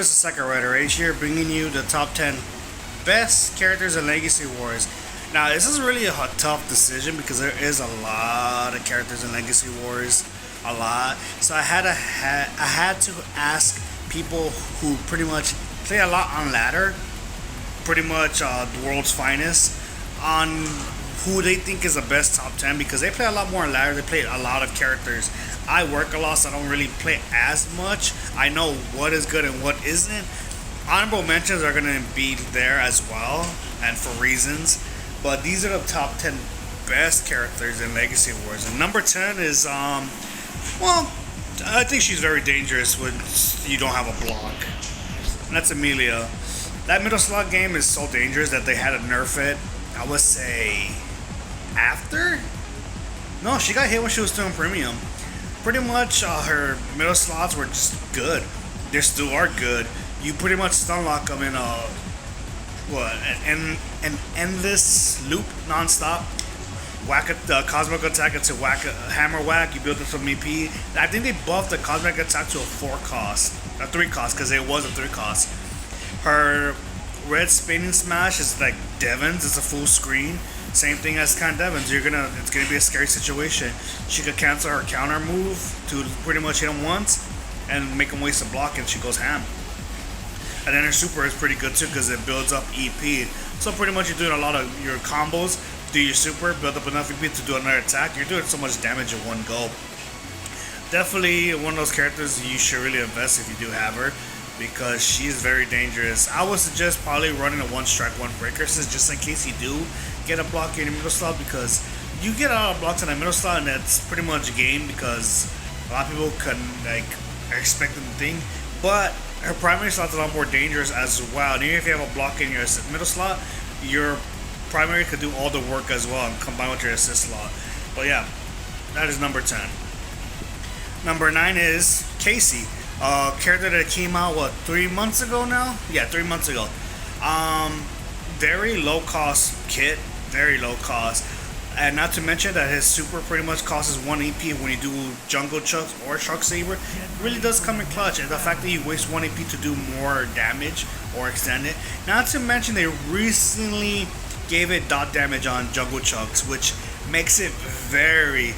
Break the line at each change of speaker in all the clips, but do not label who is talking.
this is Second Rider right here, bringing you the top 10 best characters in Legacy Wars. Now, this is really a tough decision because there is a lot of characters in Legacy Wars, a lot. So I had to ask people who pretty much play a lot on ladder, pretty much the world's finest, on who they think is the best top 10 because they play a lot more on ladder. They play a lot of characters. I work a lot, so I don't really play as much. I know what is good and what isn't. Honorable mentions are going to be there as well, and for reasons. But these are the top 10 best characters in Legacy Wars. And number 10 is, well, I think she's very dangerous when you don't have a block. And that's Amelia. That middle slot game is so dangerous that they had to nerf it. I would say after? No, she got hit when she was still in premium. Pretty much her middle slots were just good. They still are good. You pretty much stun lock them in an endless loop non-stop. Whack the cosmic attack into hammer whack. You build up some EP. I think they buffed the cosmic attack to a 4 cost, a 3 cost, because it was a 3 cost. Her red spinning smash is like Devon's. It's a full screen. Same thing as Con Devon's. It's gonna be a scary situation. She could cancel her counter move to pretty much hit him once and make him waste a block, and she goes ham. And then her super is pretty good too because it builds up EP. So pretty much you're doing a lot of your combos. Do your super, build up enough EP to do another attack. You're doing so much damage in one go. Definitely one of those characters you should really invest if you do have her, because she is very dangerous. I would suggest probably running a 1-strike 1 breaker system just in case you do get a block in the middle slot, because you get a lot of blocks in the middle slot and that's pretty much game because a lot of people can are expecting the thing. But her primary slot is a lot more dangerous as well. And even if you have a block in your middle slot, your primary could do all the work as well and combine with your assist slot. But yeah, that is number 10. Number 9 is Casey. Character that came out 3 months ago now? Yeah, 3 months ago. Very low cost kit, very low cost, and not to mention that his super pretty much costs 1 EP when you do jungle chucks or shark saber. It really does come in clutch, and the fact that you waste 1 EP to do more damage or extend it. Not to mention they recently gave it dot damage on jungle chucks, which makes it very,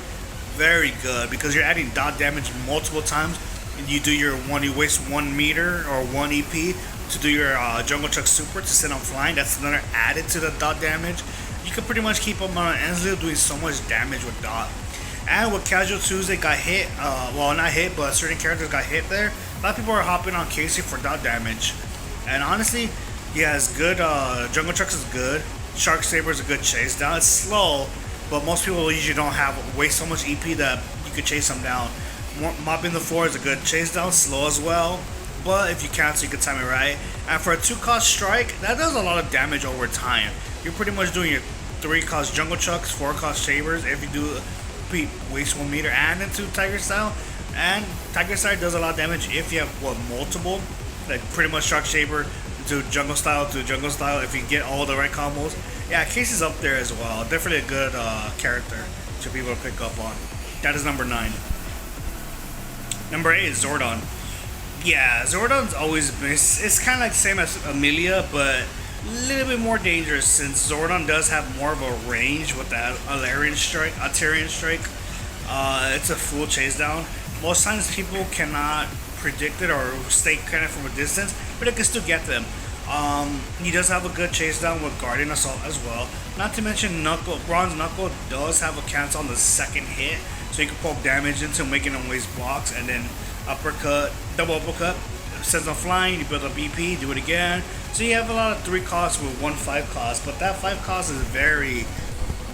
very good because you're adding dot damage multiple times. You do you waste 1 meter or 1 EP to do your jungle chuck super to send them flying. That's another added to the dot damage. You can pretty much keep them on Enslew doing so much damage with dot. And with Casual Tuesday got hit, well not hit, but certain characters got hit there. A lot of people are hopping on Casey for dot damage. And honestly, yeah, it's good. Jungle chucks is good. Shark saber is a good chase down. It's slow, but most people usually don't waste so much EP that you could chase them down. Mopping the floor is a good chase down, slow as well, but if you cancel, you can time it right. And for a 2-cost strike, that does a lot of damage over time. You're pretty much doing your 3-cost jungle chucks, 4-cost sabers if you do waste 1 meter and into Tiger Style. And Tiger Style does a lot of damage if you have multiple, like pretty much Shark Saber to jungle style if you get all the right combos. Yeah, Casey's up there as well. Definitely a good character to be able to pick up on. That is number 9. Number 8 is Zordon. Yeah, Zordon's always been, it's kind of like the same as Amelia, but a little bit more dangerous since Zordon does have more of a range with that Alarian strike, Altarian strike. It's a full chase down. Most times people cannot predict it or stay kind of from a distance, but it can still get them. He does have a good chase down with Guardian Assault as well. Not to mention Bronze Knuckle does have a cancel on the second hit, so you can poke damage into making them waste blocks, and then double uppercut, sends them flying, you build up BP, do it again. So you have a lot of 3 costs with 1 5 cost, but that 5 cost is very,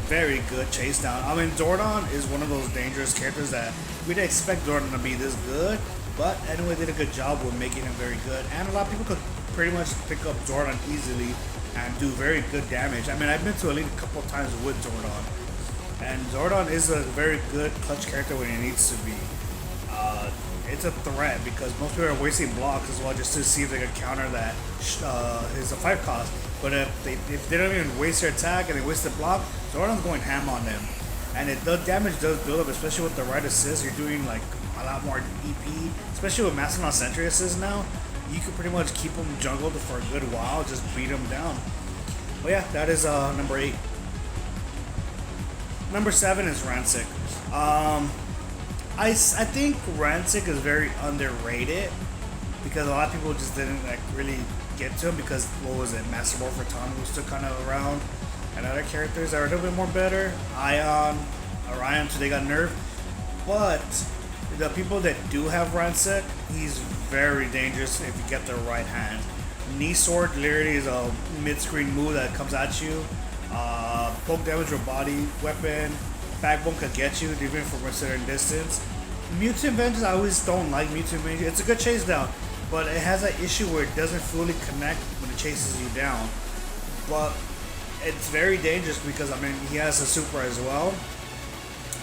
very good chase down. I mean, Zordon is one of those dangerous characters that we didn't expect Zordon to be this good, but anyway, did a good job with making him very good. And a lot of people could pretty much pick up Zordon easily and do very good damage. I mean, I've been to Elite a couple of times with Zordon, and Zordon is a very good clutch character when he needs to be. It's a threat because most people are wasting blocks as well just to see if they can counter that is a 5 cost. But if they don't even waste their attack and they waste the block, Zordon's going ham on them. And the damage does build up, especially with the right assist. You're doing like a lot more EP, especially with Mastodon Sentry assist now. you can pretty much keep them jungled for a good while, just beat them down. But yeah, that is number 8. Number 7 is Ransik. I think Ransik is very underrated because a lot of people just didn't like really get to him because what was it, Master Morpher Tom was still kind of around, and other characters that are a little bit more better. Orion, so they got nerfed. But the people that do have Ransik, he's very dangerous if you get the right hand. Knee Sword literally is a mid-screen move that comes at you. Poke damage or body weapon. Backbone could get you even from a certain distance. Mutant Vengeance, I always don't like Mutant Vengeance. It's a good chase down, but it has that issue where it doesn't fully connect when it chases you down. But it's very dangerous because, I mean, he has a super as well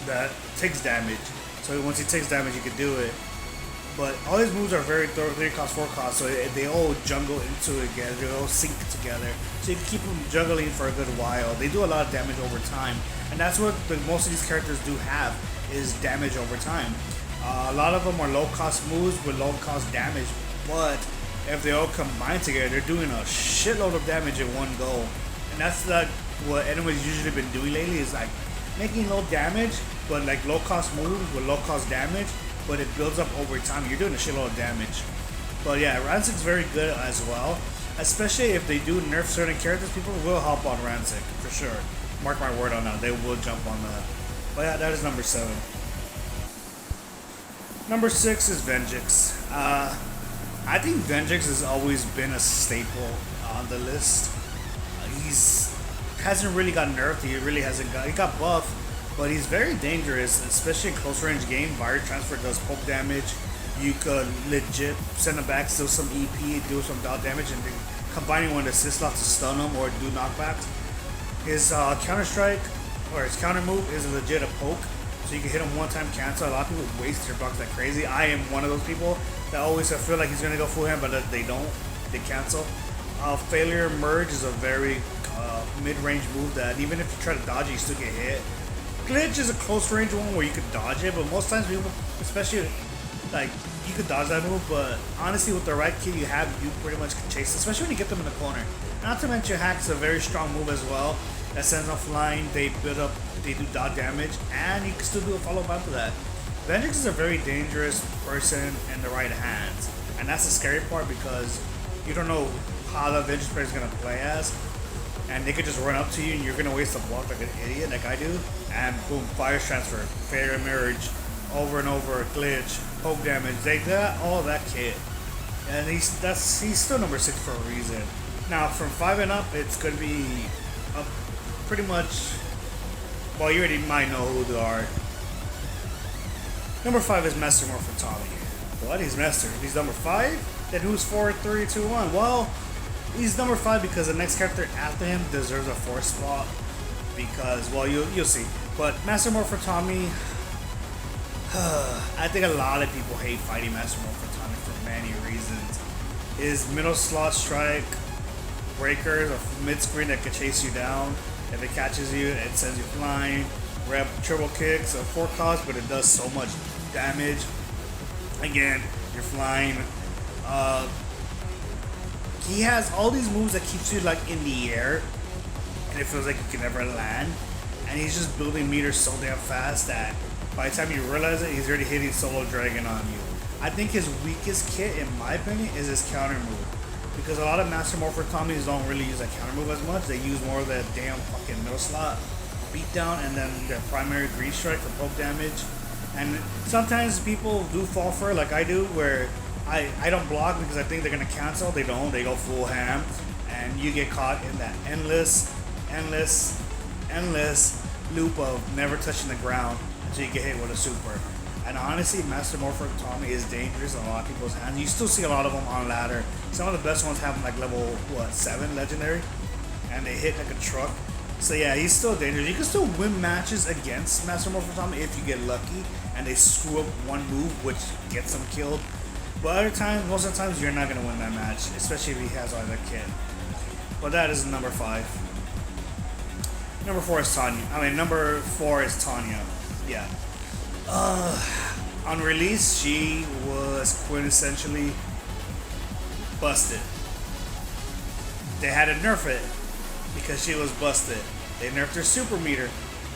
that takes damage. So once he takes damage, you can do it. But all his moves are very 3 cost, 4 cost, so they all jungle into it together, they all sync together. So you can keep them juggling for a good while. They do a lot of damage over time, and that's what most of these characters do have, is damage over time. A lot of them are low cost moves with low cost damage, but if they all combine together, they're doing a shitload of damage in one go. And that's like what anyone's usually been doing lately, is like making low damage, but like low cost moves with low cost damage, but it builds up over time. You're doing a shitload of damage. But yeah, Ransik's very good as well. Especially if they do nerf certain characters, people will hop on Ransik, for sure. Mark my word on that, they will jump on that. But yeah, that is number 7. Number 6 is Venjix. I think Venjix has always been a staple on the list. He's hasn't really got nerfed, he really hasn't got, he got buffed. But he's very dangerous, especially in close range game. Fire transfer does poke damage. You could legit send him back, steal some EP, do some dot damage, and then combining with assist slot to stun him or do knockbacks. His counter strike or his counter move is legit a poke, so you can hit him one time, cancel. A lot of people waste their bucks like crazy. I am one of those people that always feel like he's gonna go full hand, but they don't. They cancel. Failure merge is a very mid-range move that even if you try to dodge it, you still get hit. Glitch is a close range one where you could dodge it, but most times people, especially like you could dodge that move, but honestly with the right kit you have, you pretty much can chase it, especially when you get them in the corner. Not to mention Hack's a very strong move as well that sends them flying. They build up, they do dot damage, and you can still do a follow-up after that. Venjix is a very dangerous person in the right hands, and that's the scary part because you don't know how the Venjix player is gonna play as. And they could just run up to you and you're gonna waste a block like an idiot, like I do. And boom, fire transfer, failure merge, over and over, glitch, poke damage. They got all that kit, and he's still number 6 for a reason. Now from 5 and up, it's gonna be pretty much. Well, you already might know who they are. Number 5 is Master Morpher Tommy. What? He's Master. He's number 5. Then who's 4, 3, 2, 1? Well. He's number 5 because the next character after him deserves a 4th spot. Because, well, you'll see. But Master Morpher Tommy, I think a lot of people hate fighting Master Morpher Tommy for many reasons. His middle slot strike, breakers, a mid screen that can chase you down. If it catches you, it sends you flying. Rep triple kicks, a 4 cost, but it does so much damage. Again, you're flying. He has all these moves that keeps you like in the air, and it feels like you can never land. And he's just building meters so damn fast that by the time you realize it, he's already hitting Solo Dragon on you. I think his weakest kit, in my opinion, is his counter move, because a lot of Master Morpher Tommies don't really use that counter move as much. They use more of that damn fucking middle slot beatdown and then their primary green strike for poke damage. And sometimes people do fall for it, like I do, where I don't block because I think they're gonna cancel. They don't. They go full ham, and you get caught in that endless loop of never touching the ground until you get hit with a super. And honestly, Master Morpher Tommy is dangerous in a lot of people's hands. You still see a lot of them on ladder. Some of the best ones have them like level 7 legendary, and they hit like a truck. So yeah, he's still dangerous. You can still win matches against Master Morpher Tommy if you get lucky and they screw up one move, which gets them killed. But other times, most of the times, you're not going to win that match, especially if he has all that kit. But that is number 5. Number 4 is Tanya. Number 4 is Tanya. Yeah. On release, she was quintessentially busted. They had to nerf it because she was busted. They nerfed her super meter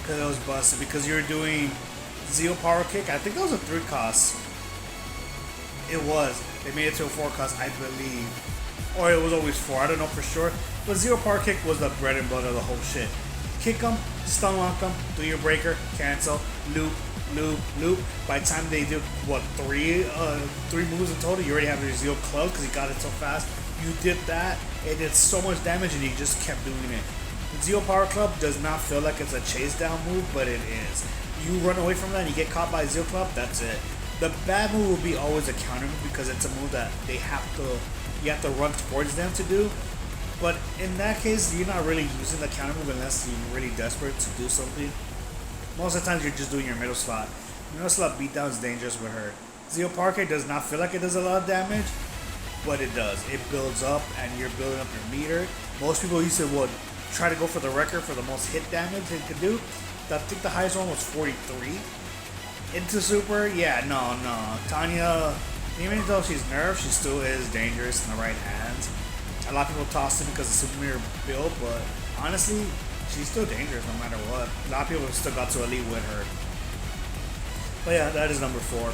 because it was busted. Because you were doing Zeal power kick. I think it was a 3 cost. It was. They made it to a 4 cost, I believe. Or it was always 4. I don't know for sure. But Zeal power kick was the bread and butter of the whole shit. Kick them, stun lock them, do your breaker, cancel, loop, loop, loop. By the time they do what three moves in total, you already have your Zeal club because you got it so fast. You did that, it did so much damage, and you just kept doing it. The Zeal Power Club does not feel like it's a chase down move, but it is. You run away from that and you get caught by Zeal Club, that's it. The bad move will be always a counter move because it's a move that you have to run towards them to do. But in that case, you're not really using the counter move unless you're really desperate to do something. Most of the times you're just doing your middle slot. Middle slot beatdown is dangerous with her. Zeal Parker does not feel like it does a lot of damage, but it does. It builds up and you're building up your meter. Most people used to try to go for the record for the most hit damage they could do. I think the highest one was 43. Into super, yeah, no. Tanya, even though she's nerfed, she still is dangerous in the right hands. A lot of people toss it because of super mirror build, but honestly, she's still dangerous no matter what. A lot of people still got to elite with her. But yeah, that is number 4.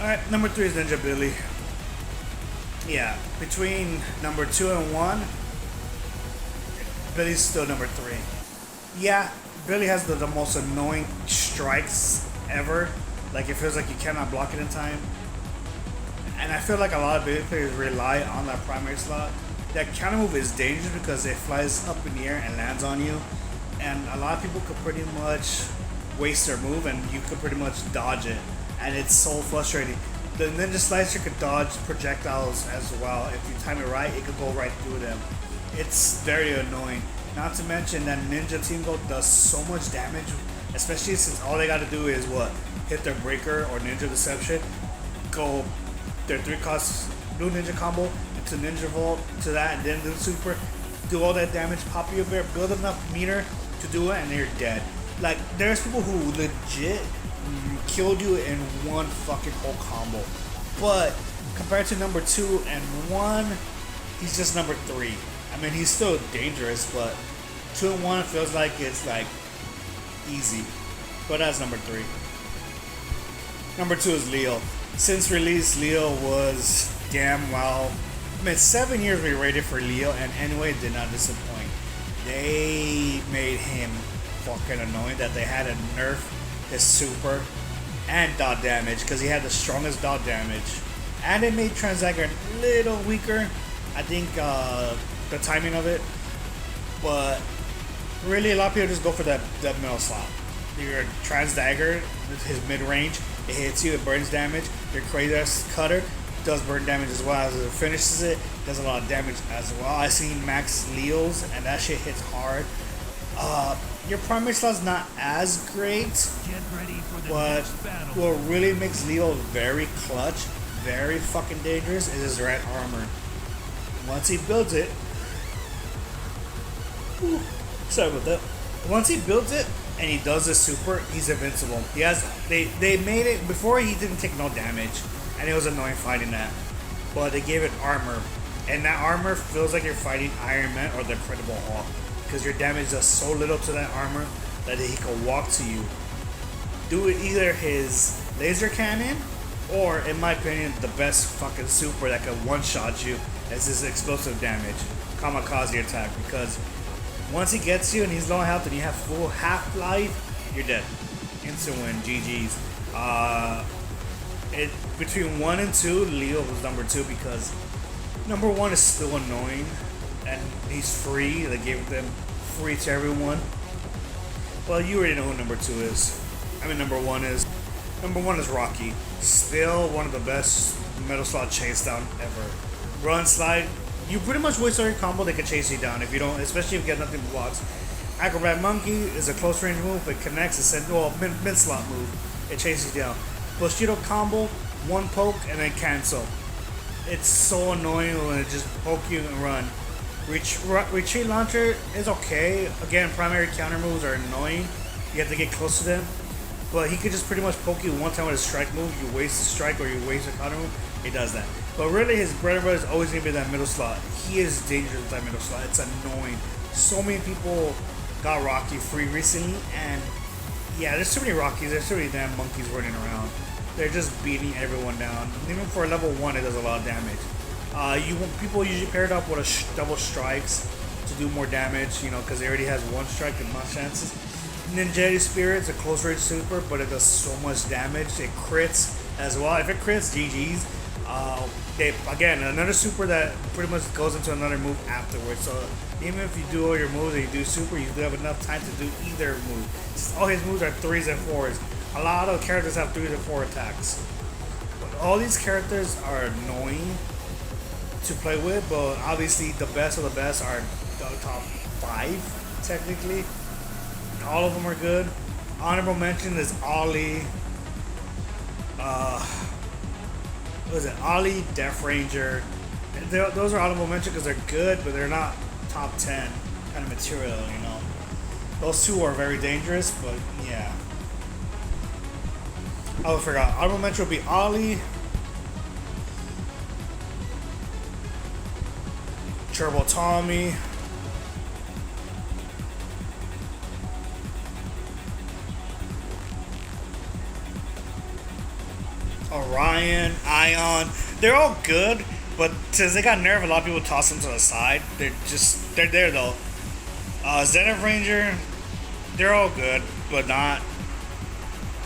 Alright, number 3 is Ninja Billy. Yeah, between number 2 and 1, Billy's still number 3. Yeah, Billy has the most annoying strikes ever. Like, it feels like you cannot block it in time. And I feel like a lot of Billy players rely on that primary slot. That counter move is dangerous because it flies up in the air and lands on you. And a lot of people could pretty much waste their move and you could pretty much dodge it. And it's so frustrating. The Ninja Slicer could dodge projectiles as well. If you time it right, it could go right through them. It's very annoying. Not to mention that Ninja Team Go does so much damage, especially since all they gotta do is hit their breaker or Ninja Deception, go their 3 cost blue ninja combo into Ninja Vault to that, and then do super, do all that damage, pop your bear, build enough meter to do it, and you're dead. Like, there's people who legit killed you in one fucking whole combo. But compared to number 2 and 1, he's just number 3. I mean, he's still dangerous, but 2 and 1 feels like it's like easy. But that's number 3. Number 2 is Leo. Since release, Leo was damn well. I mean, 7 years we waited for Leo, and Nway did not disappoint. They made him fucking annoying that they had to nerf his super and dot damage because he had the strongest dot damage. And they made Transdagger a little weaker. I think the timing of it. But really, a lot of people just go for that middle slot. Your Transdagger, his mid range, it hits you, it burns damage. Your Kratos Cutter does burn damage as well as it finishes it. Does a lot of damage as well. I've seen max Leos and that shit hits hard. Your primary slot's not as great, but what really makes Leo very clutch, very fucking dangerous is his red armor. Once he builds it, sorry about that. Once he builds it and he does his super, he's invincible. They made it before he didn't take no damage, and it was annoying fighting that. But they gave it armor, and that armor feels like you're fighting Iron Man or the Incredible Hulk. Because your damage does so little to that armor that he can walk to you. Do it either his laser cannon, or in my opinion, the best fucking super that can one-shot you is his explosive damage, kamikaze attack. Because once he gets you and he's low health and you have full half-life, you're dead. Instant win, GG's. Between 1 and 2, Leo was number 2 because number 1 is still annoying. And he's free. They gave them free to everyone. Well, you already know who number 2 is. I mean, number 1 is. Number 1 is Rocky. Still one of the best metal slot chase down ever. Run, slide. You pretty much waste all your combo. They can chase you down if you don't, especially if you get nothing but blocks. Acrobat Monkey is a close range move. It connects. It's a mid slot move. It chases you down. Bushido combo, 1 poke and then cancel. It's so annoying when it just poke you and run. Retreat launcher is okay. Again, primary counter moves are annoying. You have to get close to them. But he could just pretty much poke you one time with a strike move. You waste a strike or you waste a counter move. He does that. But really, his bread and butter is always going to be that middle slot. He is dangerous with that middle slot. It's annoying. So many people got Rocky free recently, and yeah, there's too many Rockies. There's too many damn monkeys running around. They're just beating everyone down. Even for level 1, it does a lot of damage. People usually pair it up with a double strikes to do more damage, you know, because it already has one strike and less chances. Ninja Spirit is a close range super, but it does so much damage. It crits as well. If it crits, GG's. Again, another super that pretty much goes into another move afterwards. So even if you do all your moves and you do super, you do have enough time to do either move. All his moves are 3s and 4s. A lot of characters have 3 to 4 attacks. But all these characters are annoying to play with, but obviously the best of the best are the top 5 technically. All of them are good. Honorable mention is Ollie. What is it? Ollie, Death Ranger. Those are honorable mention because they're good, but they're not top 10 kind of material, you know. Those two are very dangerous, but yeah. Oh, I forgot. Honorable mention will be Ollie, Turbo Tommy, Orion, Ion. They're all good, but since they got nerfed, a lot of people toss them to the side. They're there though. Zenith Ranger, they're all good, but not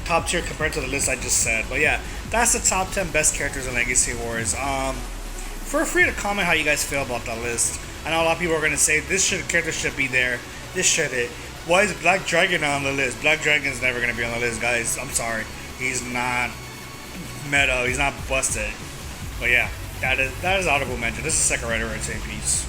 top tier compared to the list I just said. But yeah, that's the top 10 best characters in Legacy Wars. Feel free to comment how you guys feel about that list. I know a lot of people are gonna say character should be there. This should it. Why is Black Dragon on the list? Black Dragon's never gonna be on the list, guys. I'm sorry. He's not meta. He's not busted. But yeah, that is honorable mention. This is Second Rider. I'd say peace.